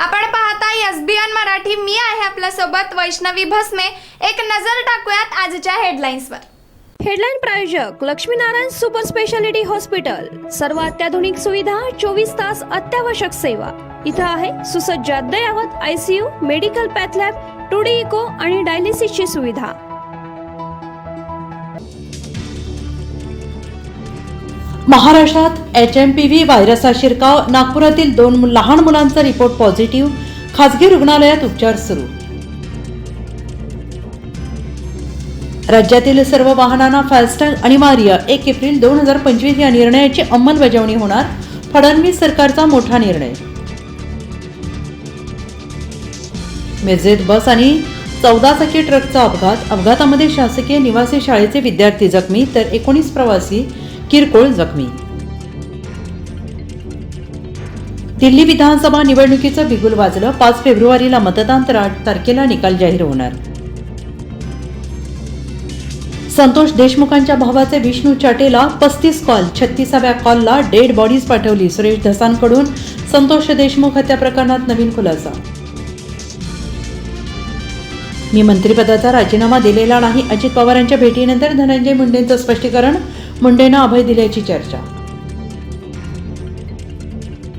आपण पाहता SBN मराठी. मी आहे आपल्या सोबत वैष्णवी भस्मे. एक नजर टाकूयात आजच्या हेडलाईन्सवर. हेडलाईन प्रायोजक लक्ष्मीनारायण सुपर स्पेशालिटी हॉस्पिटल. सर्व अत्याधुनिक सुविधा, 24 तास अत्यावश्यक सेवा. इथं आहे सुसज्ज अद्ययावत ICU, medical path lab, 2D echo आणि डायलिसिसची सुविधा. महाराष्ट्रात HMPV व्हायरसचा शिरकाव. नागपुरातील 2 लहान मुलांचा रिपोर्ट पॉझिटिव्ह. खासगी रुग्णालयात उपचार सुरू. राज्यातील सर्व वाहनांना फास्टॅग अनिवार्य. 1 एप्रिल 2025 या निर्णयाची अंमलबजावणी होणार. फडणवीस सरकारचा मोठा निर्णय. मिरजेत बस आणि 14 चाकी ट्रकचा अपघात. अपघातामध्ये शासकीय निवासी शाळेचे विद्यार्थी जखमी तर 19 प्रवासी किरकोळ जखमी. दिल्ली विधानसभा निवडणुकीचं बिगुल वाजलं. 5 फेब्रुवारीला मतदान तर 8 तारखेला निकाल जाहीर होणार. संतोष देशमुखांच्या भावाचे विष्णू चाटेला 35 कॉल. 36व्या कॉलला डेड बॉडीज पाठवली. सुरेश धसांकडून संतोष देशमुख हत्या प्रकरणात नवीन खुलासा. मी मंत्रिपदाचा राजीनामा दिलेला नाही. अजित पवारांच्या भेटीनंतर धनंजय मुंडेंचं स्पष्टीकरण. मुंडेंना अभय दिल्याची चर्चा.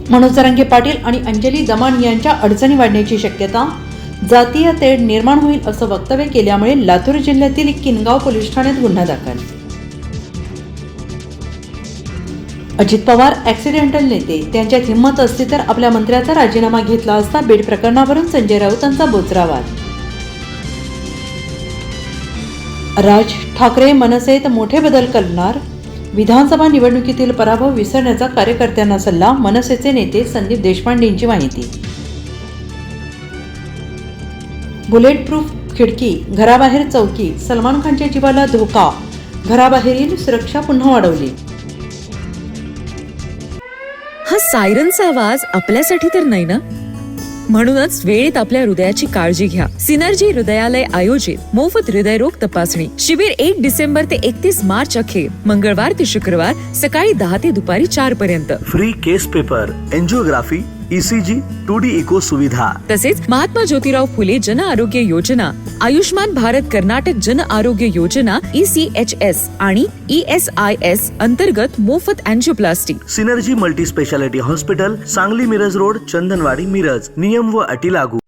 मनोज जरांगे पाटील आणि अंजली दमाण यांच्या अडचणी वाढण्याची शक्यता. जातीय तेढ निर्माण होईल असं वक्तव्य केल्यामुळे लातूर जिल्ह्यातील किनगाव पोलीस ठाण्यात गुन्हा दाखल. अजित पवार ॲक्सिडेंटल नेते. त्यांच्यात हिंमत असती तर आपल्या मंत्र्याचा राजीनामा घेतला असता. बीड प्रकरणावरून संजय राऊतांचा बोचरा वाद. राज ठाकरे मनसेत मोठे बदल करणार. विधानसभा निवडणुकीतील पराभव विसरण्याचा कार्यकर्त्यांना सल्ला. मनसेचे नेते संदीप देशपांडेंची माहिती. बुलेट प्रूफ खिडकी, घराबाहेर चौकी. सलमान खानच्या जीवाला धोका. घराबाहेरील सुरक्षा पुन्हा वाढवली. हा सायरनचा आवाज आपल्यासाठी तर नाही ना, म्हणूनच वेळेत आपल्या हृदयाची काळजी घ्या. सिनर्जी हृदयालय आयोजित मोफत हृदयरोग तपासणी शिबिर 1 डिसेंबर ते 31 मार्च अखेर. मंगळवार ते शुक्रवार सकाळी 10 ते दुपारी 4 पर्यंत. Free case paper, angiography, ECG, 2D echo सुविधा. तसेच महात्मा ज्योतिराव फुले जन आरोग्य योजना, आयुष्मान भारत कर्नाटक जन आरोग्य योजना ECHS आणि ESIS अंतर्गत मोफत angioplasty. Synergy multi speciality hospital, Sangli Miraj road, Chandanwadi Miraj. नियम व अटी लागू.